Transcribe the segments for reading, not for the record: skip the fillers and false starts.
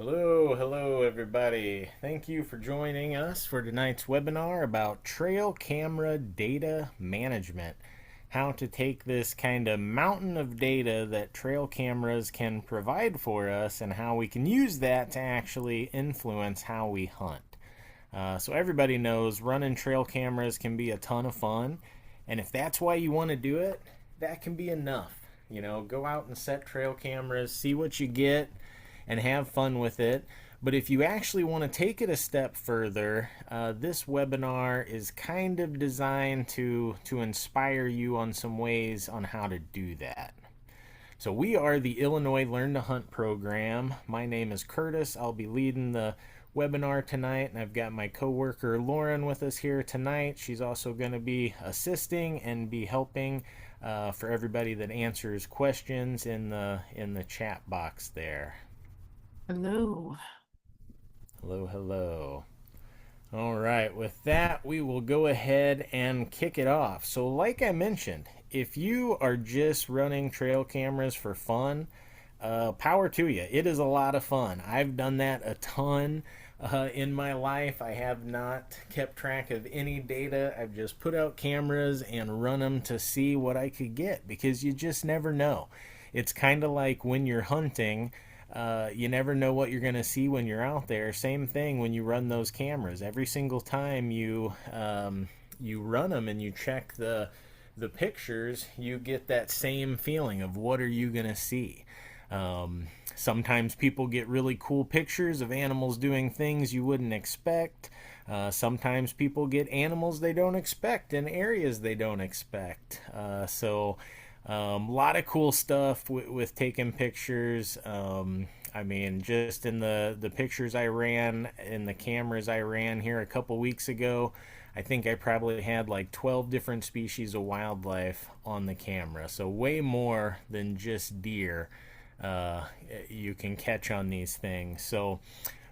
Hello everybody. Thank you for joining us for tonight's webinar about trail camera data management. How to take this kind of mountain of data that trail cameras can provide for us and how we can use that to actually influence how we hunt. So everybody knows running trail cameras can be a ton of fun, and if that's why you want to do it, that can be enough. Go out and set trail cameras, see what you get, and have fun with it. But if you actually want to take it a step further, this webinar is kind of designed to inspire you on some ways on how to do that. So we are the Illinois Learn to Hunt program. My name is Curtis. I'll be leading the webinar tonight, and I've got my coworker Lauren with us here tonight. She's also going to be assisting and be helping for everybody that answers questions in the chat box there. Hello. Hello. All right, with that, we will go ahead and kick it off. So, like I mentioned, if you are just running trail cameras for fun, power to you. It is a lot of fun. I've done that a ton in my life. I have not kept track of any data. I've just put out cameras and run them to see what I could get because you just never know. It's kind of like when you're hunting. You never know what you're going to see when you're out there. Same thing when you run those cameras. Every single time you run them and you check the pictures, you get that same feeling of what are you going to see. Sometimes people get really cool pictures of animals doing things you wouldn't expect. Sometimes people get animals they don't expect in areas they don't expect. A lot of cool stuff with taking pictures. I mean, just in the pictures I ran, in the cameras I ran here a couple weeks ago, I think I probably had like 12 different species of wildlife on the camera. So way more than just deer uh, you can catch on these things.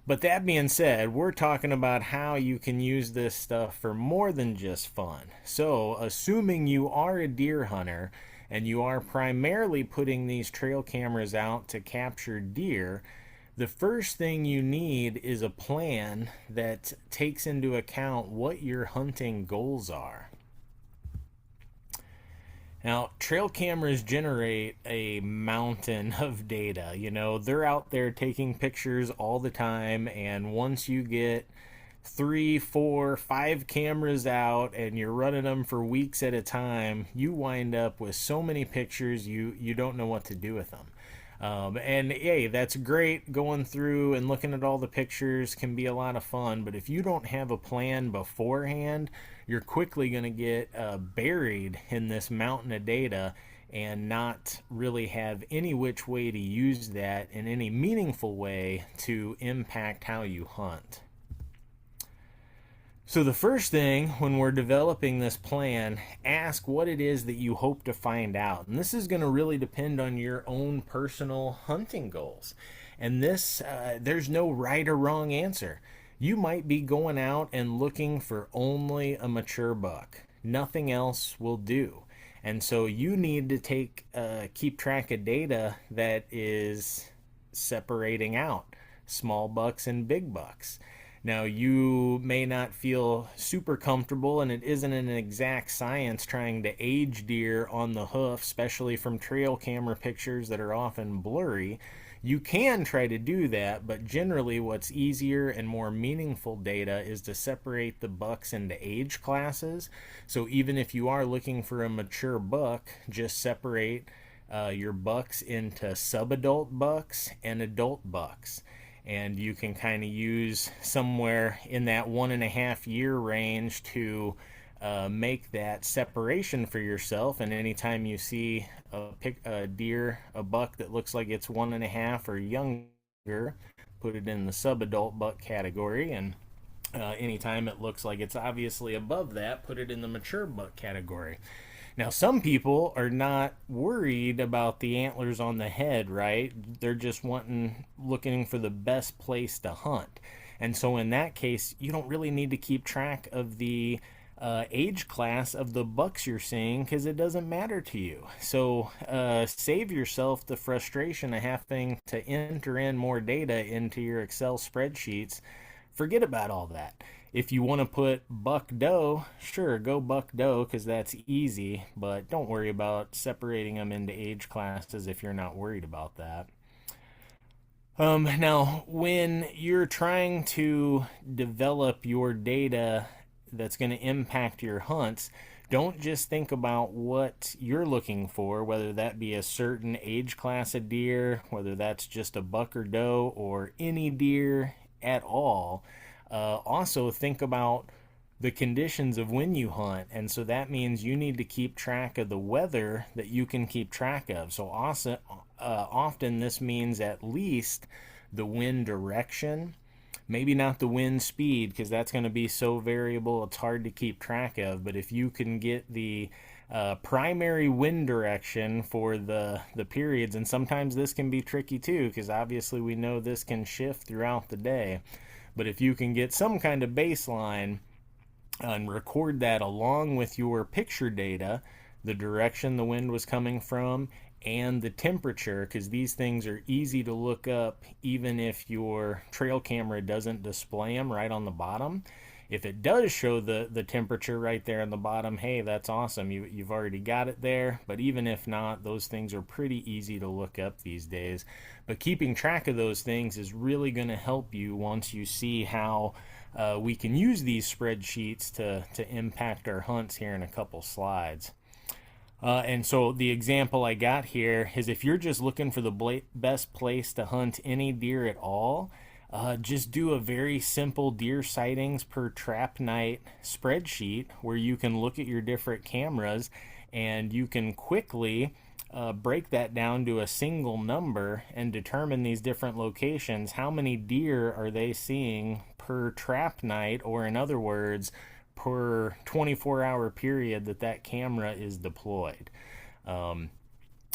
But that being said, we're talking about how you can use this stuff for more than just fun. So, assuming you are a deer hunter and you are primarily putting these trail cameras out to capture deer, the first thing you need is a plan that takes into account what your hunting goals are. Now, trail cameras generate a mountain of data. They're out there taking pictures all the time, and once you get 3, 4, 5 cameras out and you're running them for weeks at a time, you wind up with so many pictures you don't know what to do with them. And hey, that's great. Going through and looking at all the pictures can be a lot of fun, but if you don't have a plan beforehand, you're quickly going to get buried in this mountain of data and not really have any which way to use that in any meaningful way to impact how you hunt. So, the first thing when we're developing this plan, ask what it is that you hope to find out. And this is going to really depend on your own personal hunting goals. And there's no right or wrong answer. You might be going out and looking for only a mature buck, nothing else will do. And so you need to keep track of data that is separating out small bucks and big bucks. Now, you may not feel super comfortable, and it isn't an exact science trying to age deer on the hoof, especially from trail camera pictures that are often blurry. You can try to do that, but generally, what's easier and more meaningful data is to separate the bucks into age classes. So, even if you are looking for a mature buck, just separate your bucks into subadult bucks and adult bucks, and you can kind of use somewhere in that 1.5 year range to make that separation for yourself. And anytime you see a deer, a buck that looks like it's 1.5 or younger, put it in the subadult buck category. And anytime it looks like it's obviously above that, put it in the mature buck category. Now, some people are not worried about the antlers on the head, right? They're just looking for the best place to hunt. And so, in that case, you don't really need to keep track of the age class of the bucks you're seeing because it doesn't matter to you. So save yourself the frustration of having to enter in more data into your Excel spreadsheets. Forget about all that. If you want to put buck doe, sure, go buck doe because that's easy, but don't worry about separating them into age classes if you're not worried about that. Now, when you're trying to develop your data that's going to impact your hunts, don't just think about what you're looking for, whether that be a certain age class of deer, whether that's just a buck or doe, or any deer at all. Also, think about the conditions of when you hunt, and so that means you need to keep track of the weather that you can keep track of. So also, often this means at least the wind direction, maybe not the wind speed because that's going to be so variable it's hard to keep track of, but if you can get the primary wind direction for the periods, and sometimes this can be tricky too because obviously we know this can shift throughout the day, but if you can get some kind of baseline and record that along with your picture data, the direction the wind was coming from, and the temperature, because these things are easy to look up even if your trail camera doesn't display them right on the bottom. If it does show the temperature right there on the bottom, hey, that's awesome. You've already got it there. But even if not, those things are pretty easy to look up these days. But keeping track of those things is really going to help you once you see how we can use these spreadsheets to impact our hunts here in a couple slides. And so the example I got here is if you're just looking for the best place to hunt any deer at all, just do a very simple deer sightings per trap night spreadsheet where you can look at your different cameras and you can quickly break that down to a single number and determine these different locations. How many deer are they seeing per trap night, or in other words, per 24-hour period that camera is deployed.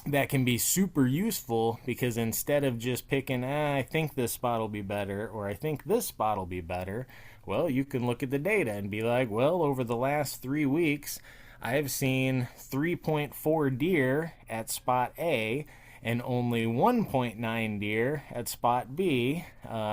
That can be super useful because instead of just picking, I think this spot will be better, or I think this spot will be better, well, you can look at the data and be like, well, over the last 3 weeks, I've seen 3.4 deer at spot A and only 1.9 deer at spot B.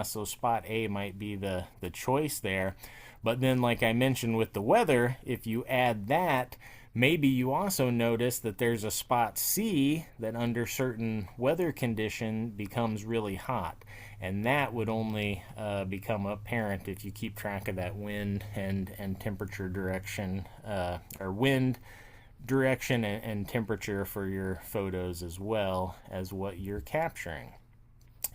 So spot A might be the choice there. But then, like I mentioned with the weather, if you add that, maybe you also notice that there's a spot C that under certain weather condition becomes really hot. And that would only become apparent if you keep track of that wind and temperature direction, or wind direction and temperature for your photos as well as what you're capturing.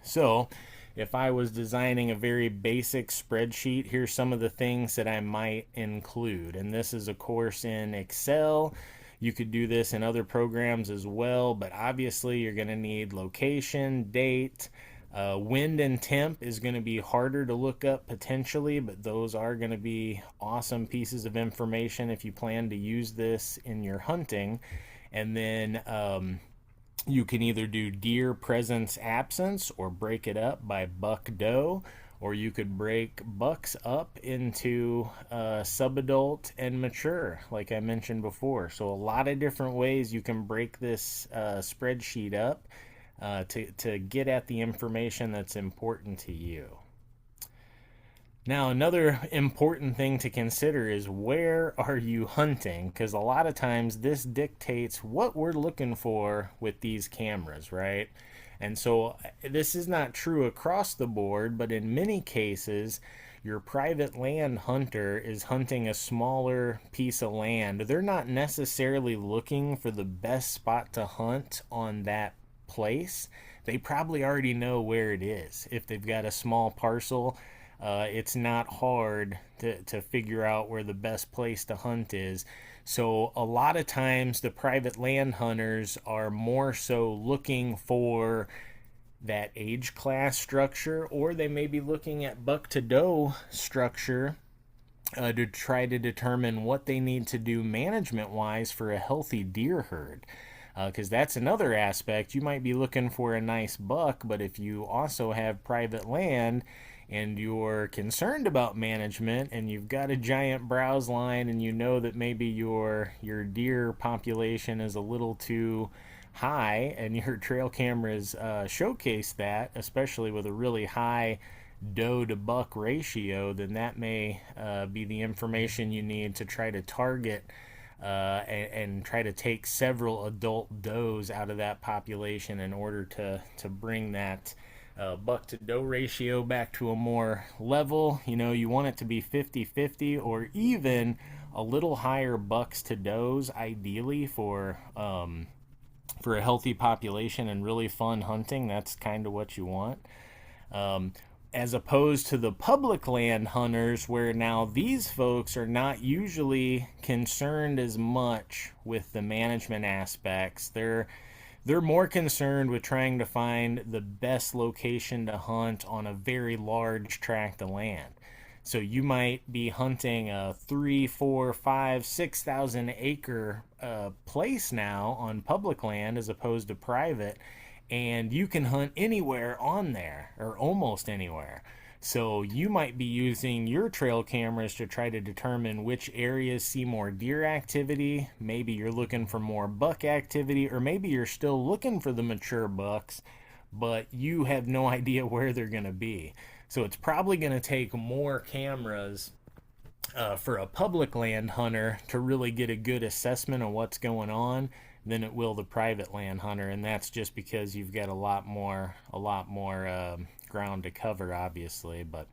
So if I was designing a very basic spreadsheet, here's some of the things that I might include. And this is, of course, in Excel. You could do this in other programs as well, but obviously you're going to need location, date, wind and temp is going to be harder to look up potentially, but those are going to be awesome pieces of information if you plan to use this in your hunting. And then you can either do deer presence absence or break it up by buck doe, or you could break bucks up into subadult and mature, like I mentioned before. So a lot of different ways you can break this spreadsheet up to get at the information that's important to you. Now, another important thing to consider is where are you hunting? Because a lot of times this dictates what we're looking for with these cameras, right? And so this is not true across the board, but in many cases, your private land hunter is hunting a smaller piece of land. They're not necessarily looking for the best spot to hunt on that place. They probably already know where it is. If they've got a small parcel, it's not hard to figure out where the best place to hunt is. So a lot of times the private land hunters are more so looking for that age class structure, or they may be looking at buck to doe structure to try to determine what they need to do management wise for a healthy deer herd. Because that's another aspect. You might be looking for a nice buck, but if you also have private land and you're concerned about management and you've got a giant browse line and you know that maybe your deer population is a little too high and your trail cameras showcase that, especially with a really high doe to buck ratio, then that may be the information you need to try to target and try to take several adult does out of that population in order to bring that buck to doe ratio back to a more level. You know, you want it to be 50-50 or even a little higher bucks to does, ideally for a healthy population and really fun hunting. That's kind of what you want. Um, as opposed to the public land hunters, where now these folks are not usually concerned as much with the management aspects. They're more concerned with trying to find the best location to hunt on a very large tract of land. So you might be hunting a 3, 4, 5, 6,000 acre place now on public land as opposed to private, and you can hunt anywhere on there or almost anywhere. So you might be using your trail cameras to try to determine which areas see more deer activity. Maybe you're looking for more buck activity, or maybe you're still looking for the mature bucks, but you have no idea where they're going to be. So it's probably going to take more cameras for a public land hunter to really get a good assessment of what's going on than it will the private land hunter, and that's just because you've got a lot more ground to cover, obviously. But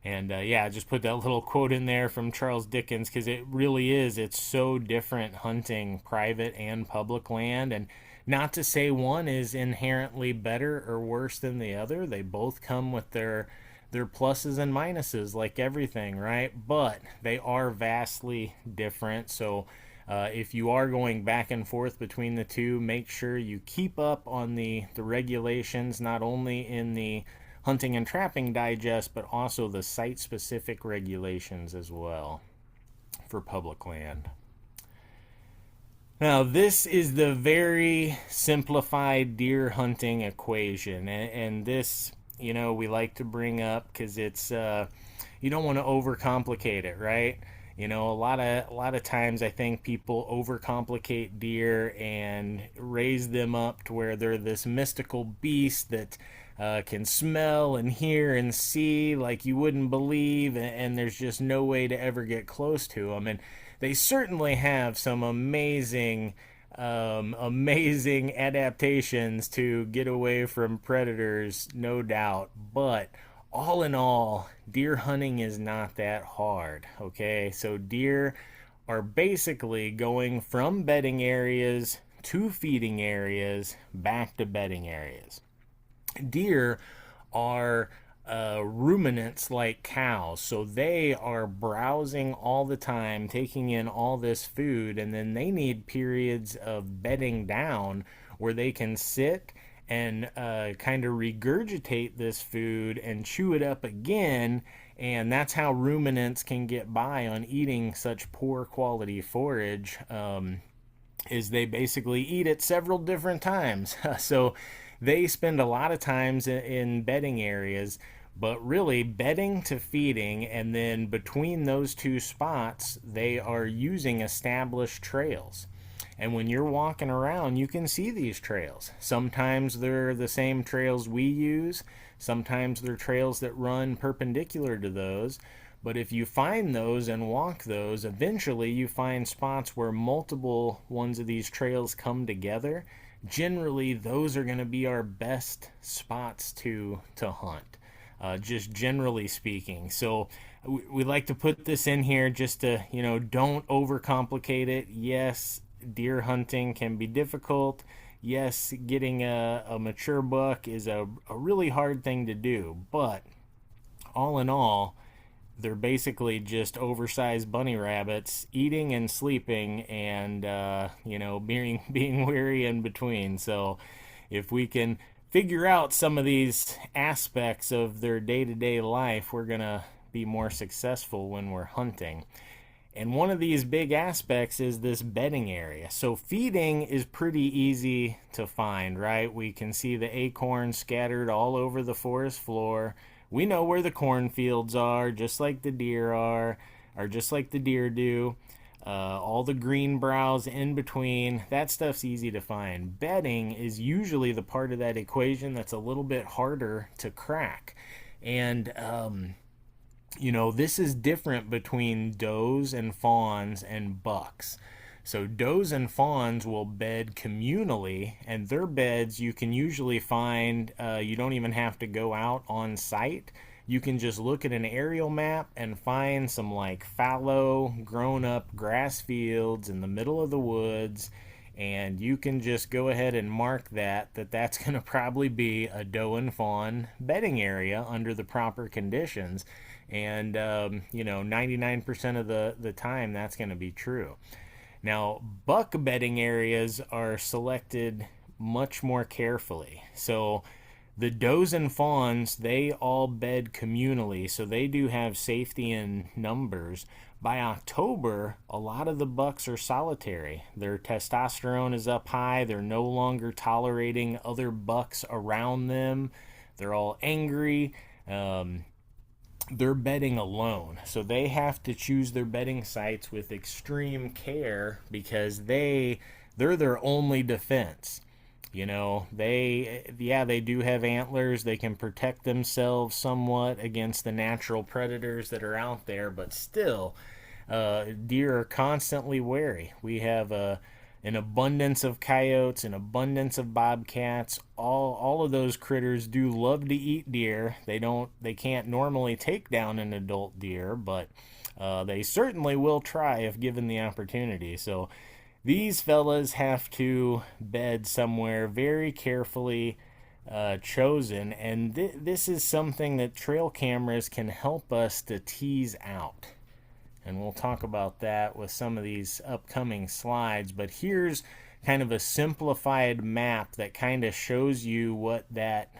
yeah, I just put that little quote in there from Charles Dickens because it really is. It's so different hunting private and public land, and not to say one is inherently better or worse than the other. They both come with their pluses and minuses, like everything, right? But they are vastly different. So if you are going back and forth between the two, make sure you keep up on the regulations, not only in the hunting and trapping digest, but also the site specific regulations as well for public land. Now, this is the very simplified deer hunting equation, and this, you know, we like to bring up because it's you don't want to overcomplicate it, right? You know, a lot of times I think people overcomplicate deer and raise them up to where they're this mystical beast that can smell and hear and see like you wouldn't believe, and there's just no way to ever get close to them. And they certainly have some amazing adaptations to get away from predators, no doubt. But all in all, deer hunting is not that hard, okay? So deer are basically going from bedding areas to feeding areas back to bedding areas. Deer are ruminants like cows, so they are browsing all the time, taking in all this food, and then they need periods of bedding down where they can sit and kind of regurgitate this food and chew it up again. And that's how ruminants can get by on eating such poor quality forage, is they basically eat it several different times. So they spend a lot of times in bedding areas, but really bedding to feeding, and then between those two spots they are using established trails. And when you're walking around, you can see these trails. Sometimes they're the same trails we use, sometimes they're trails that run perpendicular to those. But if you find those and walk those, eventually you find spots where multiple ones of these trails come together. Generally, those are going to be our best spots to hunt, just generally speaking. So we like to put this in here just to, you know, don't overcomplicate it. Yes, deer hunting can be difficult. Yes, getting a mature buck is a really hard thing to do. But all in all, they're basically just oversized bunny rabbits eating and sleeping and you know, being weary in between. So if we can figure out some of these aspects of their day-to-day life, we're gonna be more successful when we're hunting. And one of these big aspects is this bedding area. So feeding is pretty easy to find, right? We can see the acorns scattered all over the forest floor. we know where the cornfields are, just like the deer are, or just like the deer do. All the green browse in between, that stuff's easy to find. Bedding is usually the part of that equation that's a little bit harder to crack. And this is different between does and fawns and bucks. So does and fawns will bed communally, and their beds you can usually find. You don't even have to go out on site. You can just look at an aerial map and find some like fallow, grown-up grass fields in the middle of the woods, and you can just go ahead and mark that's going to probably be a doe and fawn bedding area under the proper conditions. And 99% of the time that's going to be true. Now, buck bedding areas are selected much more carefully. So the does and fawns, they all bed communally, so they do have safety in numbers. By October, a lot of the bucks are solitary. Their testosterone is up high. They're no longer tolerating other bucks around them. They're all angry. They're bedding alone. So they have to choose their bedding sites with extreme care because they're their only defense. They do have antlers. They can protect themselves somewhat against the natural predators that are out there, but still, deer are constantly wary. We have an abundance of coyotes, an abundance of bobcats. All of those critters do love to eat deer. They can't normally take down an adult deer, but they certainly will try if given the opportunity. So these fellas have to bed somewhere very carefully chosen, and this is something that trail cameras can help us to tease out. And we'll talk about that with some of these upcoming slides. But here's kind of a simplified map that kind of shows you what that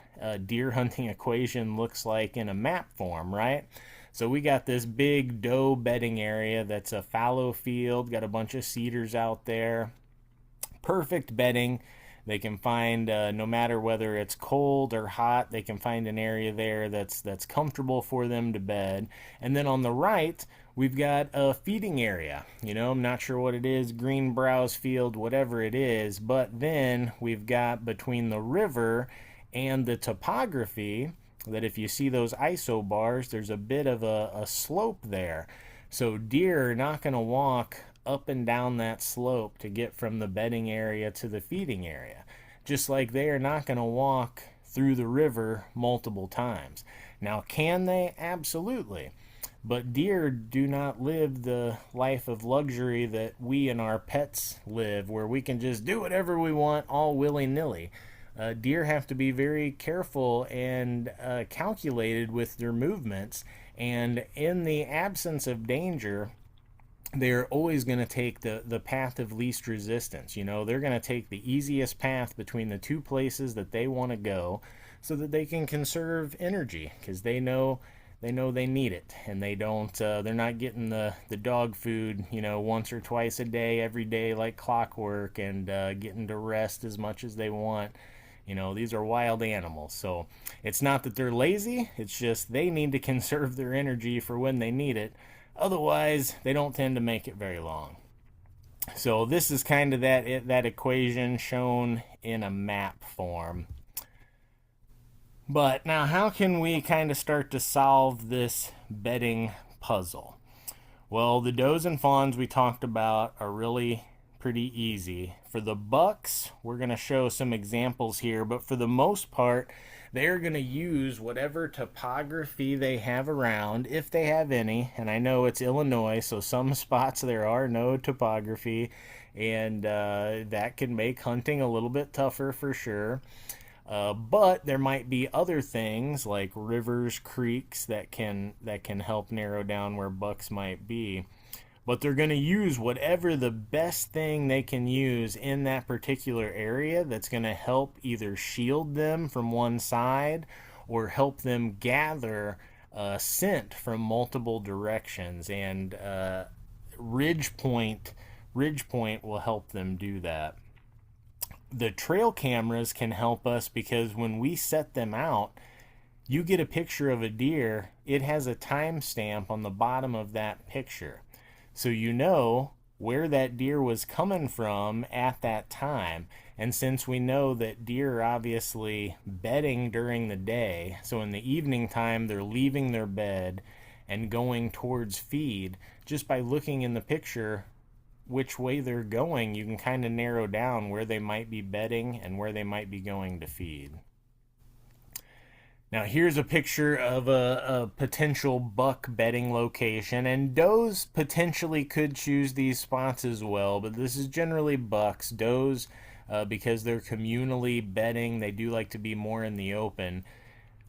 deer hunting equation looks like in a map form, right? So we got this big doe bedding area that's a fallow field, got a bunch of cedars out there. Perfect bedding. They can find, no matter whether it's cold or hot, they can find an area there that's comfortable for them to bed. And then on the right, we've got a feeding area. I'm not sure what it is, green browse field, whatever it is. But then we've got between the river and the topography that if you see those ISO bars, there's a bit of a slope there. So deer are not going to walk up and down that slope to get from the bedding area to the feeding area. Just like they are not going to walk through the river multiple times. Now, can they? Absolutely. But deer do not live the life of luxury that we and our pets live, where we can just do whatever we want all willy-nilly. Deer have to be very careful and calculated with their movements, and in the absence of danger, they're always going to take the path of least resistance. They're going to take the easiest path between the two places that they want to go so that they can conserve energy, because they know they need it, and they're not getting the dog food once or twice a day every day like clockwork, and getting to rest as much as they want. These are wild animals, so it's not that they're lazy, it's just they need to conserve their energy for when they need it. Otherwise, they don't tend to make it very long. So this is kind of that equation shown in a map form. But now, how can we kind of start to solve this bedding puzzle? Well, the does and fawns we talked about are really pretty easy. For the bucks, we're going to show some examples here, but for the most part, they're going to use whatever topography they have around, if they have any. And I know it's Illinois, so some spots there are no topography, and that can make hunting a little bit tougher for sure. But there might be other things like rivers, creeks that can help narrow down where bucks might be. But they're going to use whatever the best thing they can use in that particular area that's going to help either shield them from one side or help them gather scent from multiple directions. And ridge point will help them do that. The trail cameras can help us because when we set them out, you get a picture of a deer, it has a timestamp on the bottom of that picture. So you know where that deer was coming from at that time. And since we know that deer are obviously bedding during the day, so in the evening time they're leaving their bed and going towards feed, just by looking in the picture which way they're going, you can kind of narrow down where they might be bedding and where they might be going to feed. Now here's a picture of a potential buck bedding location, and does potentially could choose these spots as well, but this is generally bucks. Does, because they're communally bedding, they do like to be more in the open.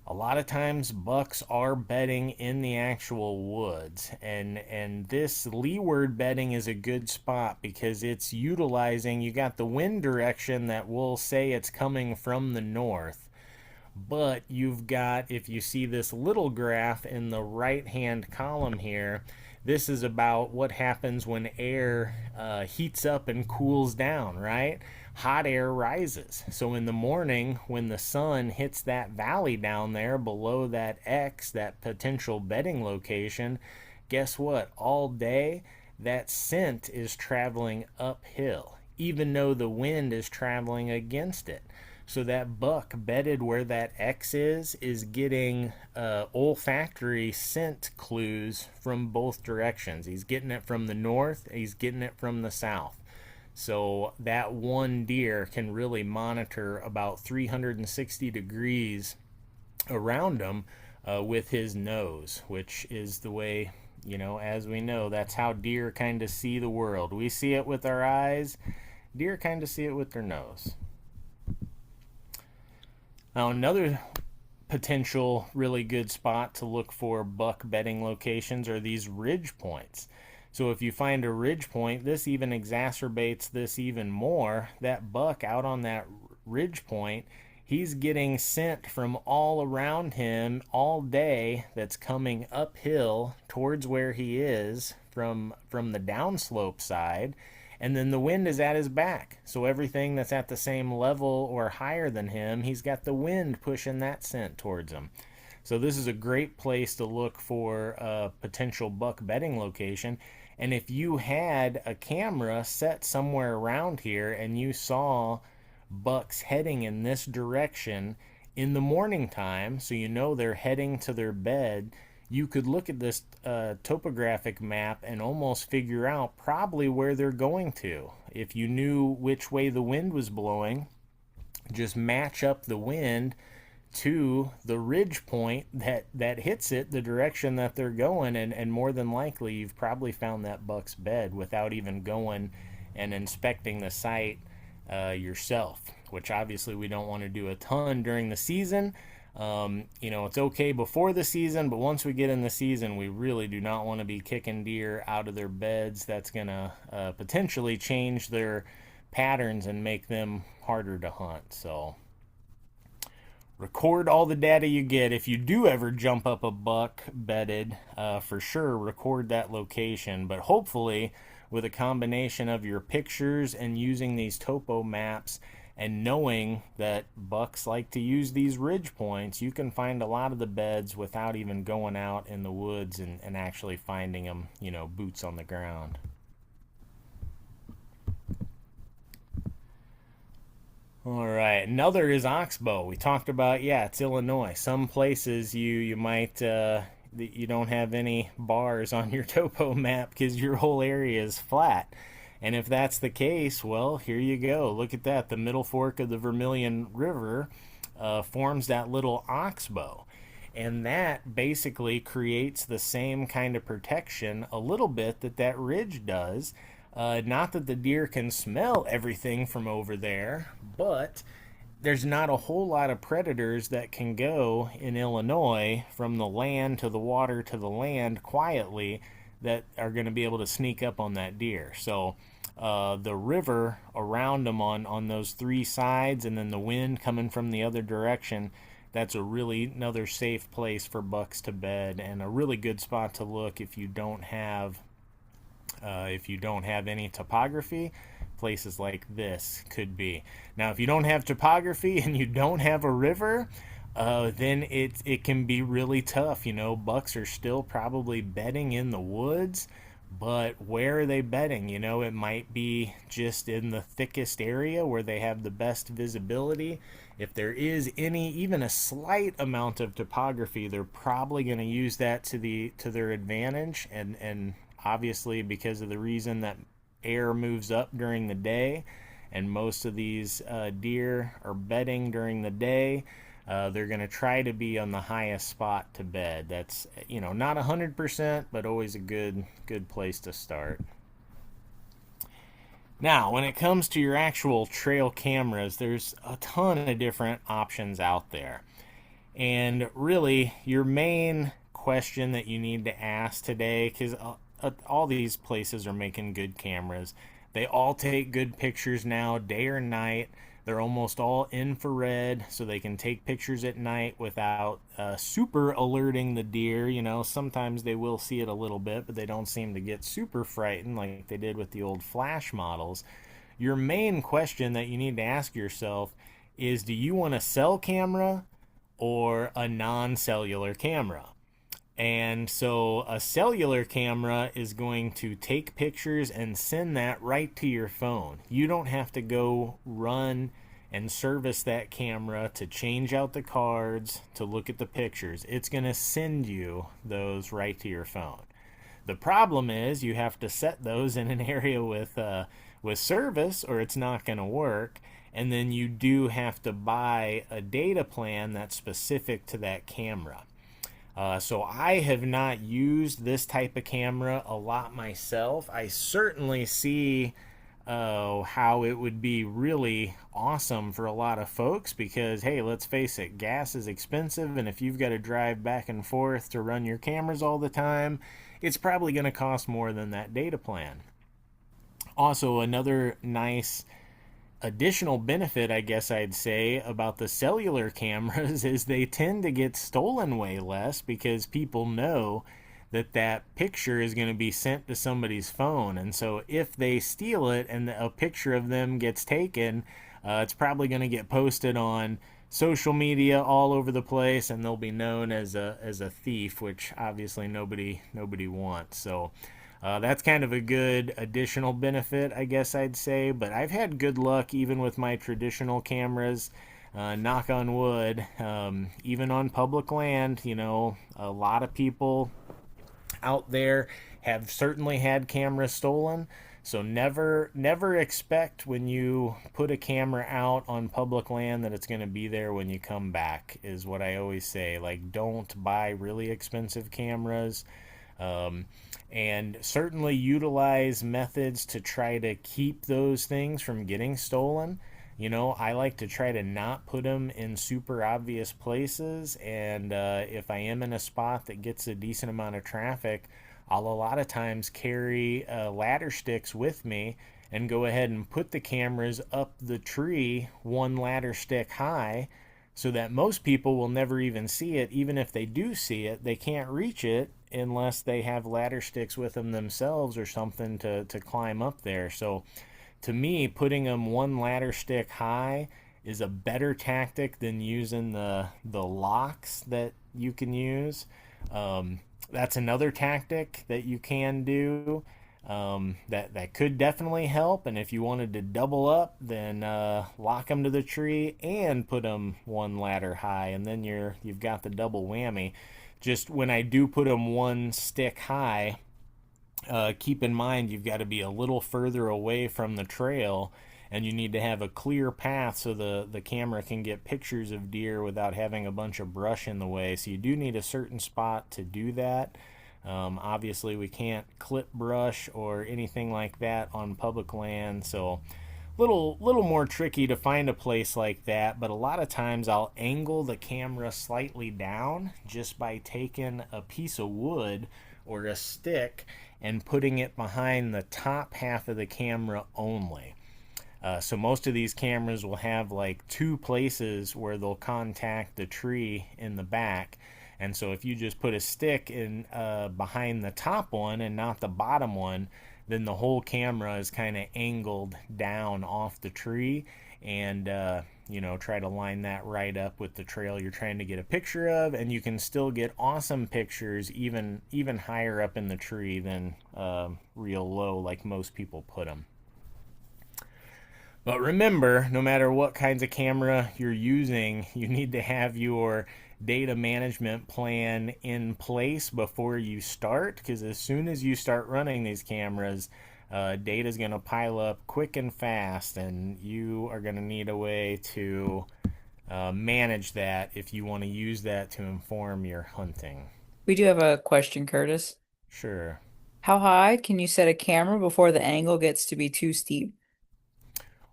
A lot of times bucks are bedding in the actual woods, and this leeward bedding is a good spot because it's utilizing, you got the wind direction that will say it's coming from the north, but you've got, if you see this little graph in the right hand column here, this is about what happens when air heats up and cools down, right? Hot air rises. So in the morning, when the sun hits that valley down there below that X, that potential bedding location, guess what? All day, that scent is traveling uphill, even though the wind is traveling against it. So that buck bedded where that X is getting olfactory scent clues from both directions. He's getting it from the north, he's getting it from the south. So that one deer can really monitor about 360 degrees around him with his nose, which is the way, as we know, that's how deer kind of see the world. We see it with our eyes, deer kind of see it with their nose. Now, another potential really good spot to look for buck bedding locations are these ridge points. So if you find a ridge point, this even exacerbates this even more. That buck out on that ridge point, he's getting scent from all around him all day that's coming uphill towards where he is from the downslope side. And then the wind is at his back. So everything that's at the same level or higher than him, he's got the wind pushing that scent towards him. So this is a great place to look for a potential buck bedding location. And if you had a camera set somewhere around here and you saw bucks heading in this direction in the morning time, so you know they're heading to their bed, you could look at this topographic map and almost figure out probably where they're going to. If you knew which way the wind was blowing, just match up the wind to the ridge point that hits it, the direction that they're going, and more than likely you've probably found that buck's bed without even going and inspecting the site yourself, which obviously we don't want to do a ton during the season. It's okay before the season, but once we get in the season, we really do not want to be kicking deer out of their beds. That's going to potentially change their patterns and make them harder to hunt. So record all the data you get. If you do ever jump up a buck bedded, for sure record that location, but hopefully with a combination of your pictures and using these topo maps and knowing that bucks like to use these ridge points, you can find a lot of the beds without even going out in the woods and actually finding them, boots on the ground. All right, another is oxbow. We talked about, it's Illinois. Some places you might you don't have any bars on your topo map because your whole area is flat. And if that's the case, well, here you go. Look at that. The middle fork of the Vermilion River forms that little oxbow. And that basically creates the same kind of protection a little bit that ridge does. Not that the deer can smell everything from over there, but there's not a whole lot of predators that can go in Illinois from the land to the water to the land quietly that are going to be able to sneak up on that deer. So the river around them on those three sides, and then the wind coming from the other direction, that's another safe place for bucks to bed, and a really good spot to look if you don't have any topography. Places like this could be. Now if you don't have topography and you don't have a river, then it can be really tough. You know, bucks are still probably bedding in the woods, but where are they bedding? You know, it might be just in the thickest area where they have the best visibility. If there is any, even a slight amount of topography, they're probably going to use that to their advantage. And obviously, because of the reason that air moves up during the day, and most of these deer are bedding during the day. They're going to try to be on the highest spot to bed. That's, you know, not 100%, but always a good place to start. Now, when it comes to your actual trail cameras, there's a ton of different options out there. And really, your main question that you need to ask today, because all these places are making good cameras, they all take good pictures now, day or night. They're almost all infrared, so they can take pictures at night without super alerting the deer. You know, sometimes they will see it a little bit, but they don't seem to get super frightened like they did with the old flash models. Your main question that you need to ask yourself is, do you want a cell camera or a non cellular camera? And so a cellular camera is going to take pictures and send that right to your phone. You don't have to go run and service that camera to change out the cards, to look at the pictures. It's going to send you those right to your phone. The problem is you have to set those in an area with service, or it's not going to work. And then you do have to buy a data plan that's specific to that camera. So I have not used this type of camera a lot myself. I certainly see how it would be really awesome for a lot of folks because, hey, let's face it, gas is expensive, and if you've got to drive back and forth to run your cameras all the time, it's probably going to cost more than that data plan. Also, another nice additional benefit, I guess I'd say, about the cellular cameras is they tend to get stolen way less because people know that that picture is going to be sent to somebody's phone. And so if they steal it and a picture of them gets taken, it's probably going to get posted on social media all over the place, and they'll be known as a thief, which obviously nobody wants. So that's kind of a good additional benefit, I guess I'd say. But I've had good luck even with my traditional cameras. Knock on wood, even on public land. You know, a lot of people out there have certainly had cameras stolen. So never expect when you put a camera out on public land that it's going to be there when you come back, is what I always say. Like, don't buy really expensive cameras. And certainly utilize methods to try to keep those things from getting stolen. You know, I like to try to not put them in super obvious places, and if I am in a spot that gets a decent amount of traffic, I'll a lot of times carry ladder sticks with me and go ahead and put the cameras up the tree one ladder stick high so that most people will never even see it. Even if they do see it, they can't reach it unless they have ladder sticks with them themselves or something to climb up there. So to me, putting them one ladder stick high is a better tactic than using the locks that you can use. That's another tactic that you can do. That could definitely help. And if you wanted to double up, then lock them to the tree and put them one ladder high, and then you've got the double whammy. Just when I do put them one stick high, keep in mind you've got to be a little further away from the trail, and you need to have a clear path so the camera can get pictures of deer without having a bunch of brush in the way. So you do need a certain spot to do that. Obviously, we can't clip brush or anything like that on public land, so little more tricky to find a place like that. But a lot of times I'll angle the camera slightly down just by taking a piece of wood or a stick and putting it behind the top half of the camera only. So most of these cameras will have like two places where they'll contact the tree in the back. And so if you just put a stick in behind the top one and not the bottom one, then the whole camera is kind of angled down off the tree, and try to line that right up with the trail you're trying to get a picture of, and you can still get awesome pictures even higher up in the tree than real low like most people put them. But remember, no matter what kinds of camera you're using, you need to have your data management plan in place before you start, because as soon as you start running these cameras, data is going to pile up quick and fast, and you are going to need a way to manage that if you want to use that to inform your hunting. We do have a question, Curtis. Sure. How high can you set a camera before the angle gets to be too steep?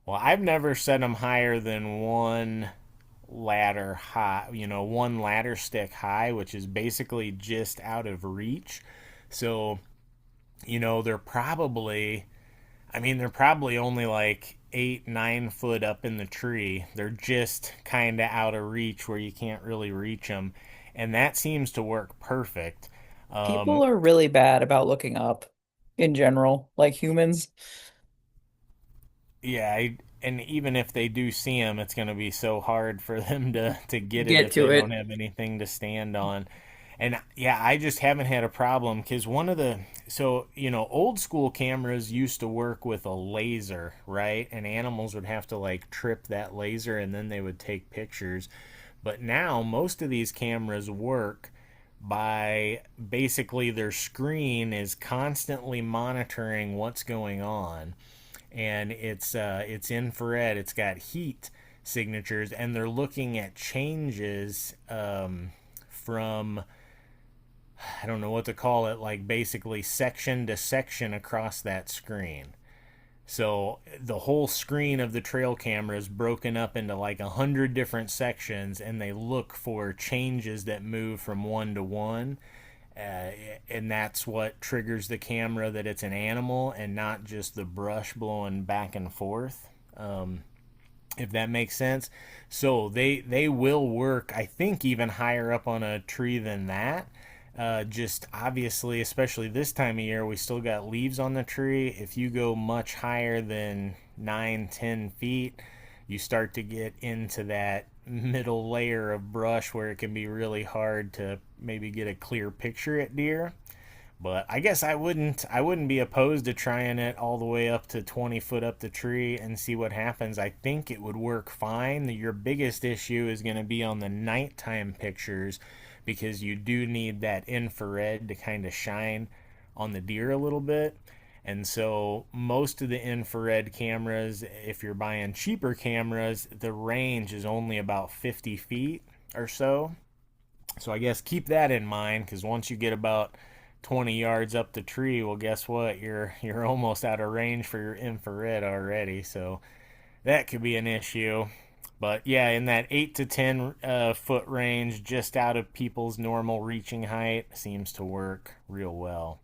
Well, I've never set them higher than one ladder high, one ladder stick high, which is basically just out of reach. So, they're probably only like 8, 9 foot up in the tree. They're just kind of out of reach where you can't really reach them. And that seems to work perfect. People Um, are really bad about looking up in general, like humans. yeah, and even if they do see them, it's going to be so hard for them to get it Get if they to don't it. have anything to stand on. And yeah, I just haven't had a problem because old school cameras used to work with a laser, right? And animals would have to like trip that laser and then they would take pictures. But now most of these cameras work by basically their screen is constantly monitoring what's going on, and it's infrared. It's got heat signatures, and they're looking at changes from, I don't know what to call it, like basically section to section across that screen. So the whole screen of the trail camera is broken up into like 100 different sections, and they look for changes that move from one to one. Uh, and that's what triggers the camera that it's an animal and not just the brush blowing back and forth. If that makes sense. So they will work, I think, even higher up on a tree than that. Just obviously, especially this time of year, we still got leaves on the tree. If you go much higher than 9, 10 feet, you start to get into that middle layer of brush where it can be really hard to maybe get a clear picture at deer. But I guess I wouldn't be opposed to trying it all the way up to 20 foot up the tree and see what happens. I think it would work fine. Your biggest issue is going to be on the nighttime pictures, because you do need that infrared to kind of shine on the deer a little bit. And so most of the infrared cameras, if you're buying cheaper cameras, the range is only about 50 feet or so. So I guess keep that in mind, because once you get about 20 yards up the tree, well, guess what? You're almost out of range for your infrared already. So that could be an issue. But yeah, in that 8 to 10 foot range, just out of people's normal reaching height, seems to work real well.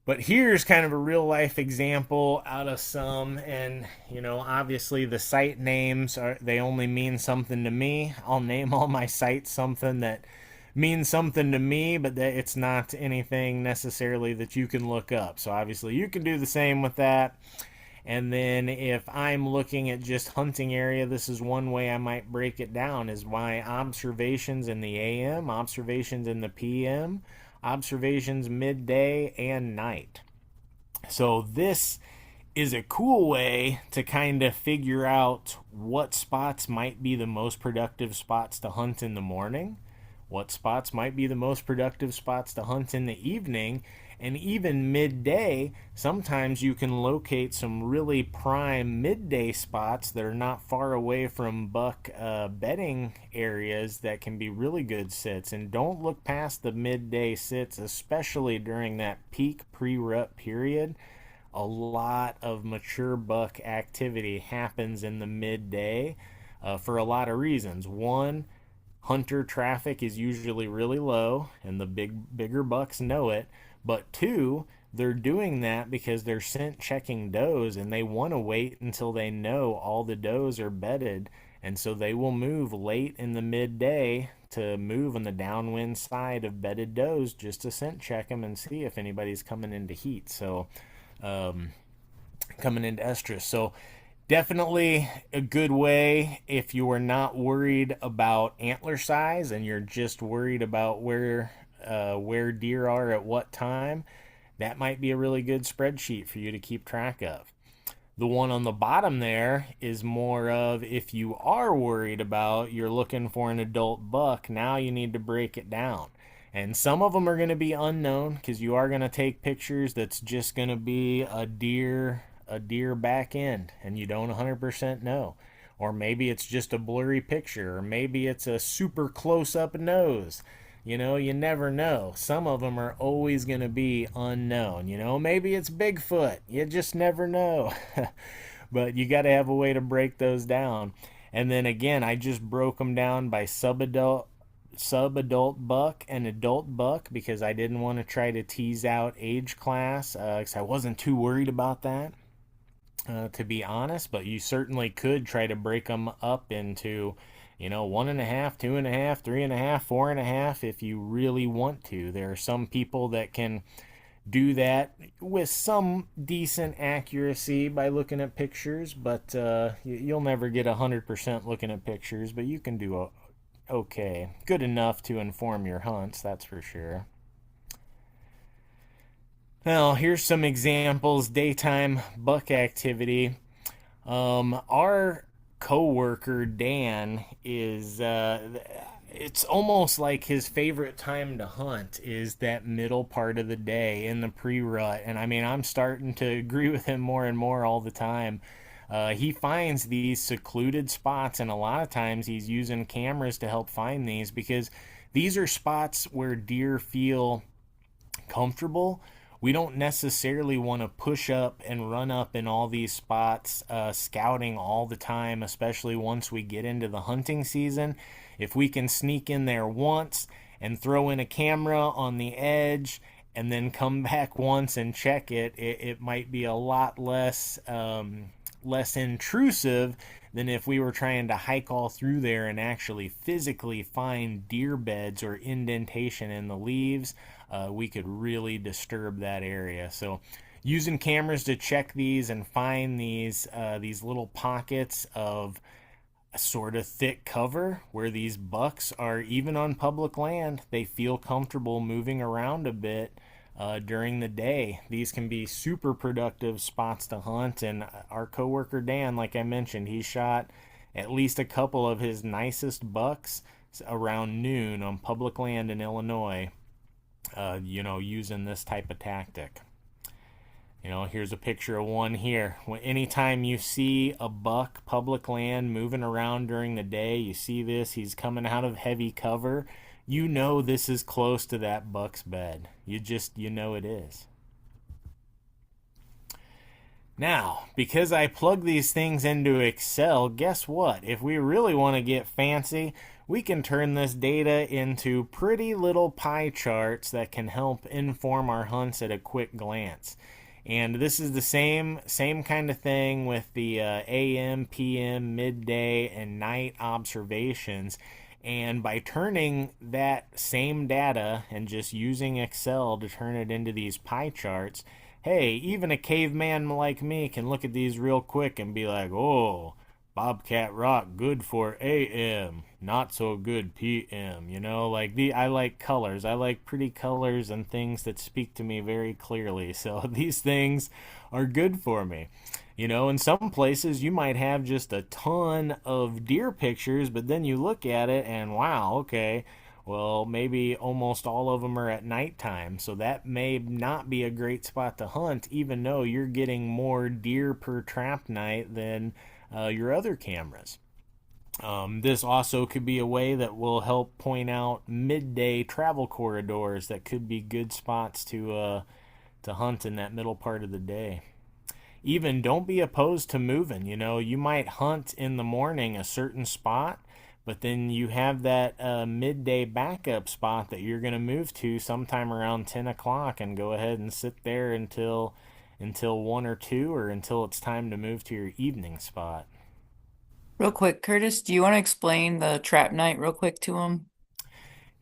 But here's kind of a real life example out of some, and obviously the site names they only mean something to me. I'll name all my sites something that means something to me, but that it's not anything necessarily that you can look up. So obviously you can do the same with that. And then if I'm looking at just hunting area, this is one way I might break it down: is my observations in the AM, observations in the PM, observations midday and night. So this is a cool way to kind of figure out what spots might be the most productive spots to hunt in the morning, what spots might be the most productive spots to hunt in the evening, and even midday. Sometimes you can locate some really prime midday spots that are not far away from buck bedding areas that can be really good sits. And don't look past the midday sits, especially during that peak pre-rut period. A lot of mature buck activity happens in the midday for a lot of reasons. One, hunter traffic is usually really low, and the bigger bucks know it. But two, they're doing that because they're scent checking does, and they want to wait until they know all the does are bedded, and so they will move late in the midday to move on the downwind side of bedded does just to scent check them and see if anybody's coming into heat. So, coming into estrus. So, definitely a good way if you are not worried about antler size and you're just worried about where deer are at what time. That might be a really good spreadsheet for you to keep track of. The one on the bottom there is more of if you are worried about you're looking for an adult buck, now you need to break it down. And some of them are going to be unknown because you are going to take pictures that's just going to be a deer back end and you don't 100% know. Or maybe it's just a blurry picture, or maybe it's a super close up nose. You never know. Some of them are always going to be unknown. Maybe it's Bigfoot. You just never know. But you got to have a way to break those down. And then again, I just broke them down by subadult buck and adult buck because I didn't want to try to tease out age class because I wasn't too worried about that, to be honest. But you certainly could try to break them up into 1.5, 2.5, 3.5, 4.5 if you really want to. There are some people that can do that with some decent accuracy by looking at pictures, but you'll never get 100% looking at pictures, but you can do okay. Good enough to inform your hunts, that's for sure. Now, here's some examples daytime buck activity. Our coworker Dan is it's almost like his favorite time to hunt is that middle part of the day in the pre-rut, and I mean I'm starting to agree with him more and more all the time. He finds these secluded spots, and a lot of times he's using cameras to help find these because these are spots where deer feel comfortable. We don't necessarily want to push up and run up in all these spots, scouting all the time, especially once we get into the hunting season. If we can sneak in there once and throw in a camera on the edge and then come back once and check it might be a lot less intrusive than if we were trying to hike all through there and actually physically find deer beds or indentation in the leaves. We could really disturb that area. So using cameras to check these and find these little pockets of sort of thick cover where these bucks are, even on public land, they feel comfortable moving around a bit during the day. These can be super productive spots to hunt. And our coworker Dan, like I mentioned, he shot at least a couple of his nicest bucks around noon on public land in Illinois, using this type of tactic. Here's a picture of one here. Anytime you see a buck, public land, moving around during the day, you see this, he's coming out of heavy cover, this is close to that buck's bed. You know it is. Now, because I plug these things into Excel, guess what? If we really want to get fancy, we can turn this data into pretty little pie charts that can help inform our hunts at a quick glance. And this is the same kind of thing with the AM, PM, midday, and night observations. And by turning that same data and just using Excel to turn it into these pie charts, hey, even a caveman like me can look at these real quick and be like, oh, Bobcat Rock, good for AM, not so good PM. I like colors. I like pretty colors and things that speak to me very clearly. So these things are good for me. In some places you might have just a ton of deer pictures, but then you look at it and wow, okay, well, maybe almost all of them are at nighttime, so that may not be a great spot to hunt, even though you're getting more deer per trap night than your other cameras. This also could be a way that will help point out midday travel corridors that could be good spots to hunt in that middle part of the day. Even don't be opposed to moving. You might hunt in the morning a certain spot, but then you have that midday backup spot that you're going to move to sometime around 10 o'clock and go ahead and sit there until 1 or 2 or until it's time to move to your evening spot. Real quick, Curtis, do you want to explain the trap night real quick to him?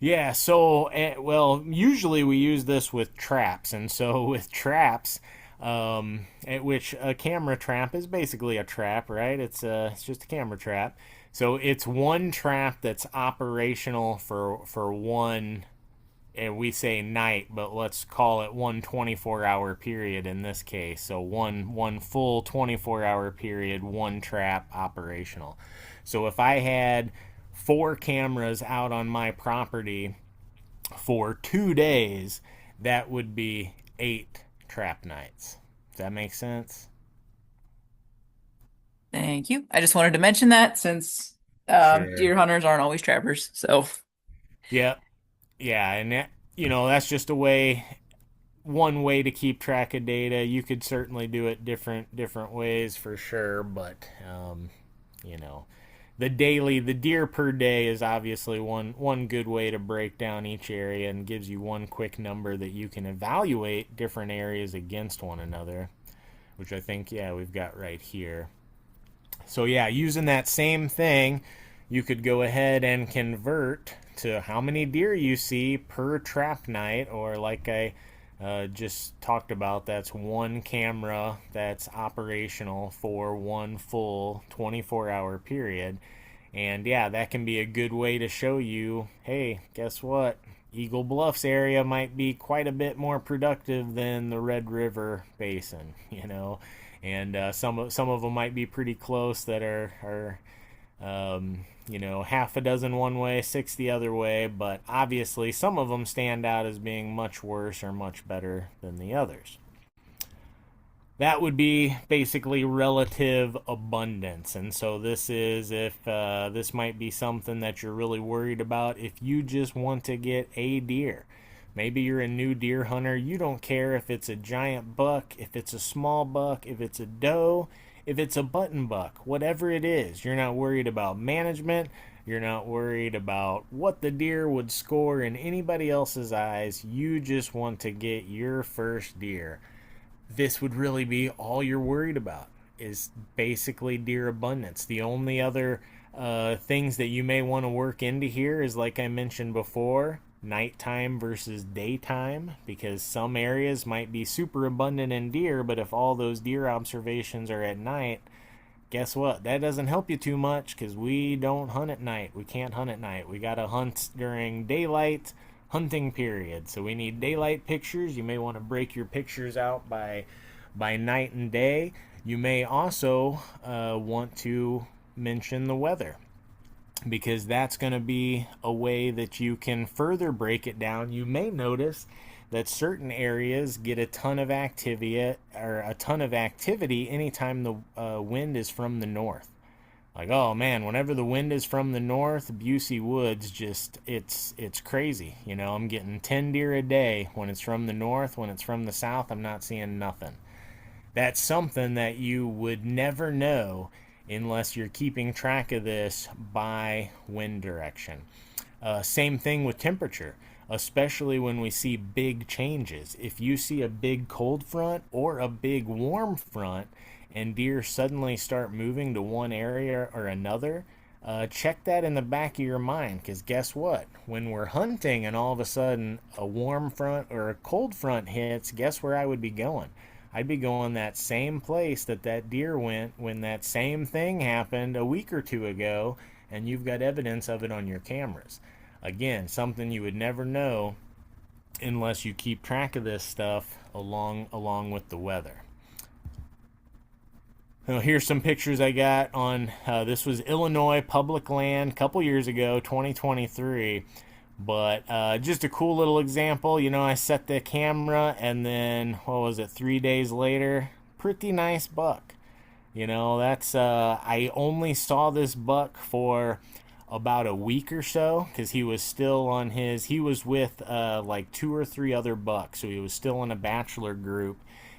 Yeah, so, well, usually we use this with traps. And so with traps, which a camera trap is basically a trap, right? It's just a camera trap. So it's one trap that's operational for one, and we say night, but let's call it one 24-hour period in this case. So one full 24-hour period, one trap operational. So if I had four cameras out on my property for 2 days, that would be 8 trap nights. Does that make sense? Thank you. I just wanted to mention that since Sure. deer hunters aren't always trappers. So Yep. Yeah, and that's just a way, one way to keep track of data. You could certainly do it different ways for sure, but you know, the deer per day is obviously one good way to break down each area and gives you one quick number that you can evaluate different areas against one another, which I think, yeah, we've got right here. So yeah, using that same thing, you could go ahead and convert to how many deer you see per trap night, or like I just talked about, that's one camera that's operational for one full 24-hour period. And yeah, that can be a good way to show you, hey, guess what? Eagle Bluffs area might be quite a bit more productive than the Red River Basin, and some of them might be pretty close that are half a dozen one way, six the other way, but obviously some of them stand out as being much worse or much better than the others. That would be basically relative abundance. And so this is if this might be something that you're really worried about if you just want to get a deer. Maybe you're a new deer hunter. You don't care if it's a giant buck, if it's a small buck, if it's a doe, if it's a button buck, whatever it is. You're not worried about management. You're not worried about what the deer would score in anybody else's eyes. You just want to get your first deer. This would really be all you're worried about, is basically deer abundance. The only other things that you may want to work into here is, like I mentioned before, nighttime versus daytime, because some areas might be super abundant in deer, but if all those deer observations are at night, guess what? That doesn't help you too much, because we don't hunt at night. We can't hunt at night. We got to hunt during daylight hunting period. So we need daylight pictures. You may want to break your pictures out by night and day. You may also want to mention the weather, because that's going to be a way that you can further break it down. You may notice that certain areas get a ton of activity anytime the wind is from the north. Like, oh man, whenever the wind is from the north, Busey Woods just it's crazy. I'm getting 10 deer a day when it's from the north. When it's from the south, I'm not seeing nothing. That's something that you would never know unless you're keeping track of this by wind direction. Same thing with temperature, especially when we see big changes. If you see a big cold front or a big warm front, and deer suddenly start moving to one area or another, check that in the back of your mind, because guess what? When we're hunting and all of a sudden a warm front or a cold front hits, guess where I would be going? I'd be going that same place that deer went when that same thing happened a week or two ago, and you've got evidence of it on your cameras. Again, something you would never know unless you keep track of this stuff along with the weather. Now, here's some pictures I got on this was Illinois public land a couple years ago, 2023. But just a cool little example. I set the camera, and then, what was it, 3 days later, pretty nice buck. That's I only saw this buck for about a week or so, because he was still on he was with like two or three other bucks, so he was still in a bachelor group.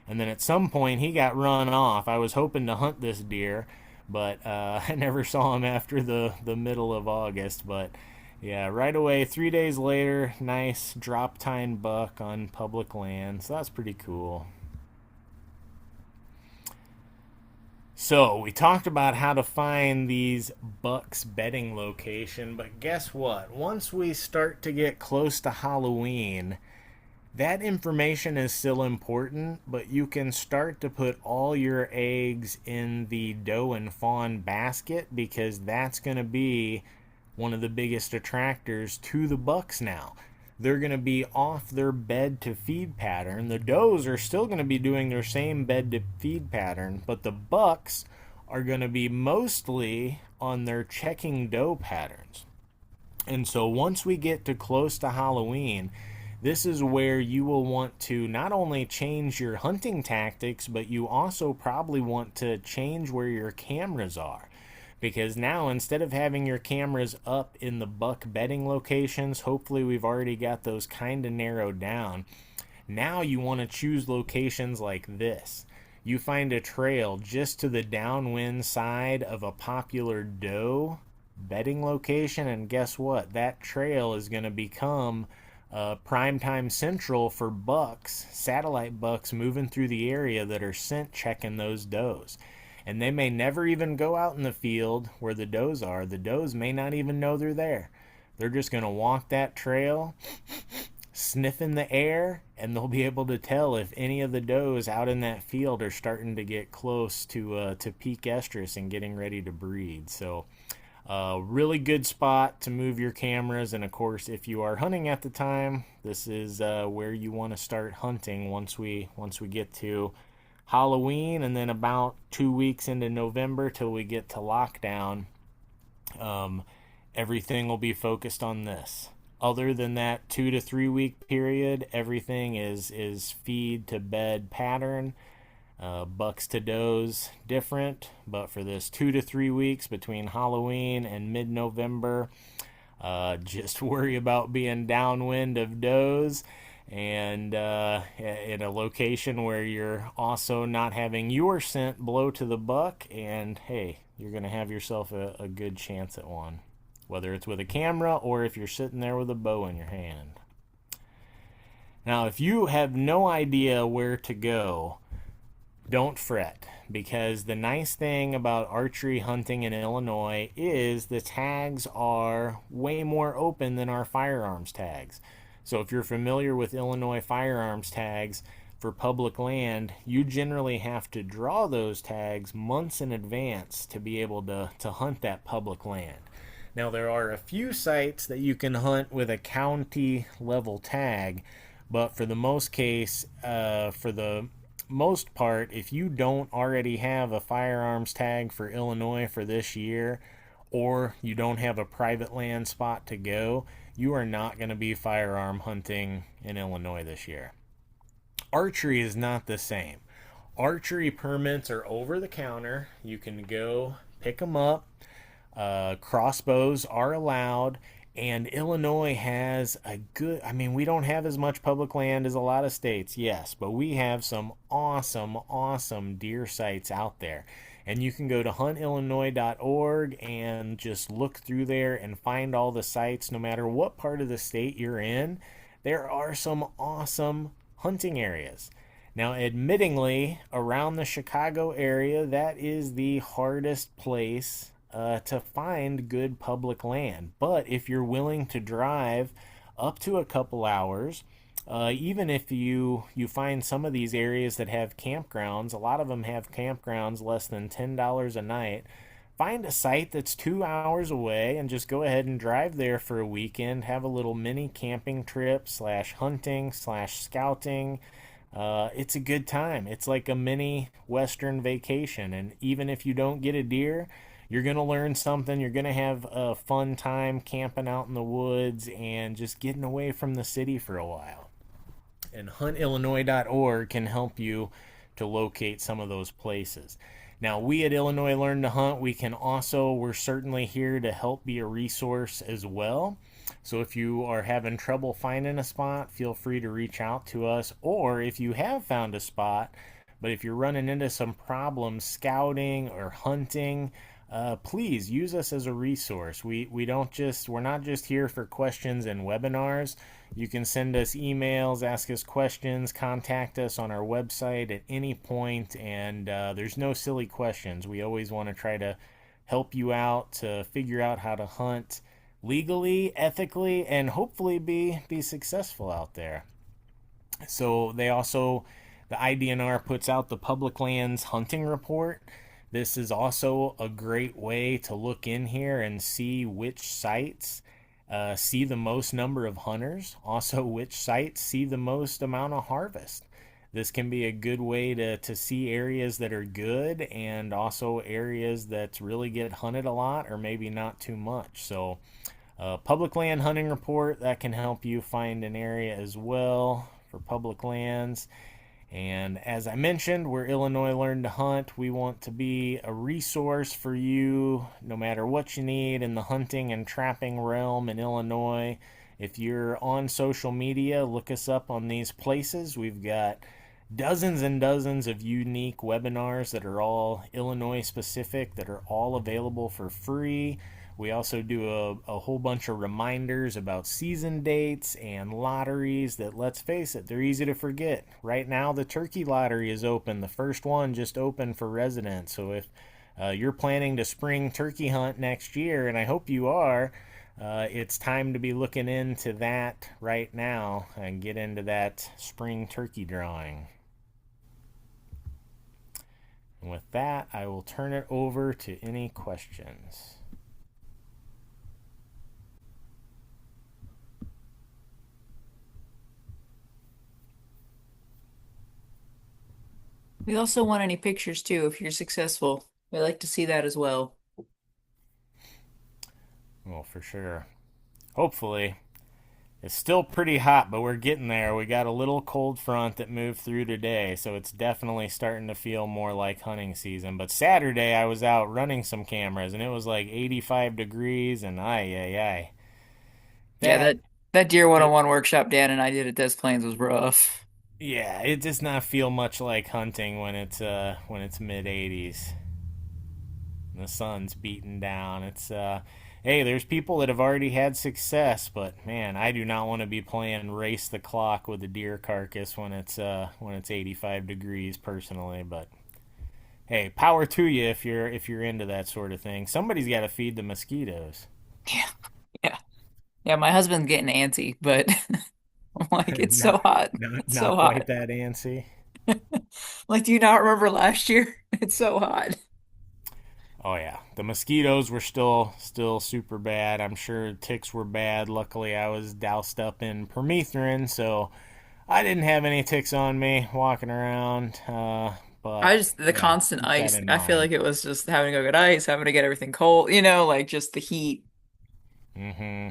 And then at some point he got run off. I was hoping to hunt this deer, but I never saw him after the middle of August. But yeah, right away, 3 days later, nice drop tine buck on public land. So that's pretty cool. So we talked about how to find these bucks bedding location, but guess what? Once we start to get close to Halloween, that information is still important, but you can start to put all your eggs in the doe and fawn basket because that's going to be one of the biggest attractors to the bucks now. They're going to be off their bed to feed pattern. The does are still going to be doing their same bed to feed pattern, but the bucks are going to be mostly on their checking doe patterns. And so once we get to close to Halloween, this is where you will want to not only change your hunting tactics, but you also probably want to change where your cameras are. Because now, instead of having your cameras up in the buck bedding locations, hopefully we've already got those kind of narrowed down. Now you want to choose locations like this. You find a trail just to the downwind side of a popular doe bedding location, and guess what? That trail is going to become primetime central for bucks, satellite bucks moving through the area that are scent checking those does. And they may never even go out in the field where the does are. The does may not even know they're there. They're just going to walk that trail, sniffing the air, and they'll be able to tell if any of the does out in that field are starting to get close to peak estrus and getting ready to breed. So really good spot to move your cameras. And of course, if you are hunting at the time, this is where you want to start hunting once we get to Halloween, and then about 2 weeks into November till we get to lockdown. Everything will be focused on this. Other than that 2 to 3 week period, everything is feed to bed pattern. Bucks to does different, but for this 2 to 3 weeks between Halloween and mid-November, just worry about being downwind of does and in a location where you're also not having your scent blow to the buck, and hey, you're going to have yourself a good chance at one, whether it's with a camera or if you're sitting there with a bow in your hand. Now, if you have no idea where to go, don't fret, because the nice thing about archery hunting in Illinois is the tags are way more open than our firearms tags. So if you're familiar with Illinois firearms tags for public land, you generally have to draw those tags months in advance to be able to hunt that public land. Now, there are a few sites that you can hunt with a county level tag, but for the most part, if you don't already have a firearms tag for Illinois for this year, or you don't have a private land spot to go, you are not going to be firearm hunting in Illinois this year. Archery is not the same. Archery permits are over the counter. You can go pick them up. Crossbows are allowed. And Illinois has a good, we don't have as much public land as a lot of states, yes, but we have some awesome deer sites out there. And you can go to huntillinois.org and just look through there and find all the sites. No matter what part of the state you're in, there are some awesome hunting areas. Now, admittingly, around the Chicago area, that is the hardest place to find good public land. But if you're willing to drive up to a couple hours, even if you find some of these areas that have campgrounds, a lot of them have campgrounds less than $10 a night. Find a site that's 2 hours away and just go ahead and drive there for a weekend. Have a little mini camping trip / hunting / scouting. It's a good time. It's like a mini Western vacation. And even if you don't get a deer, you're going to learn something. You're going to have a fun time camping out in the woods and just getting away from the city for a while. And huntillinois.org can help you to locate some of those places. Now, we at Illinois Learn to Hunt, we're certainly here to help be a resource as well. So if you are having trouble finding a spot, feel free to reach out to us. Or if you have found a spot, but if you're running into some problems scouting or hunting, please use us as a resource. We're not just here for questions and webinars. You can send us emails, ask us questions, contact us on our website at any point, and there's no silly questions. We always want to try to help you out to figure out how to hunt legally, ethically, and hopefully be successful out there. So the IDNR puts out the public lands hunting report. This is also a great way to look in here and see which sites see the most number of hunters, also which sites see the most amount of harvest. This can be a good way to see areas that are good and also areas that really get hunted a lot or maybe not too much. So public land hunting report that can help you find an area as well for public lands. And as I mentioned, we're Illinois Learn to Hunt. We want to be a resource for you no matter what you need in the hunting and trapping realm in Illinois. If you're on social media, look us up on these places. We've got dozens and dozens of unique webinars that are all Illinois specific, that are all available for free. We also do a whole bunch of reminders about season dates and lotteries that, let's face it, they're easy to forget. Right now, the turkey lottery is open. The first one just opened for residents. So if you're planning to spring turkey hunt next year, and I hope you are, it's time to be looking into that right now and get into that spring turkey drawing. And with that, I will turn it over to any questions. We also want any pictures too if you're successful. We like to see that as well. Well, for sure. Hopefully. It's still pretty hot, but we're getting there. We got a little cold front that moved through today, so it's definitely starting to feel more like hunting season. But Saturday, I was out running some cameras, and it was like 85 degrees, and ay. Yeah, That, that Deer it, 101 workshop Dan and I did at Des Plaines was rough. yeah, it does not feel much like hunting when it's mid 80s. The sun's beating down. It's hey, there's people that have already had success, but man, I do not want to be playing race the clock with a deer carcass when it's 85 degrees personally, but hey, power to you if you're into that sort of thing. Somebody's got to feed the mosquitoes. Yeah. Yeah. Yeah, my husband's getting antsy, but I'm like, it's not, so hot. It's not so quite hot. that antsy. Like, do you not remember last year? It's so hot. Oh yeah, the mosquitoes were still super bad. I'm sure ticks were bad. Luckily, I was doused up in permethrin, so I didn't have any ticks on me walking around. But The yeah, constant keep that ice, in I feel mind. like it was just having to go get ice, having to get everything cold, like just the heat. Mm-hmm.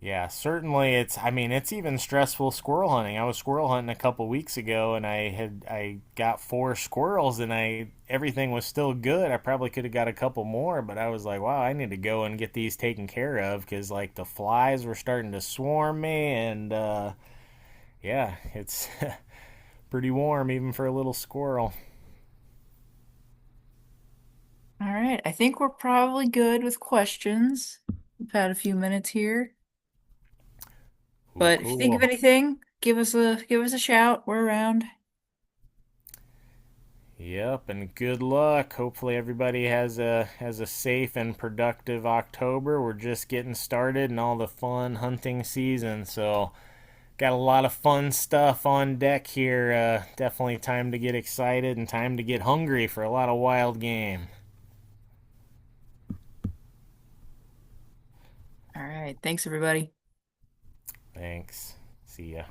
Yeah, certainly. I mean, it's even stressful squirrel hunting. I was squirrel hunting a couple weeks ago, and I got 4 squirrels, and everything was still good. I probably could have got a couple more, but I was like, wow, I need to go and get these taken care of because like the flies were starting to swarm me, and yeah, it's pretty warm even for a little squirrel. All right, I think we're probably good with questions. We've had a few minutes here, Cool, but if you think of cool. anything, give us a shout. We're around. Yep, and good luck. Hopefully everybody has a safe and productive October. We're just getting started in all the fun hunting season, so got a lot of fun stuff on deck here. Definitely time to get excited and time to get hungry for a lot of wild game. All right, thanks everybody. Thanks. See ya.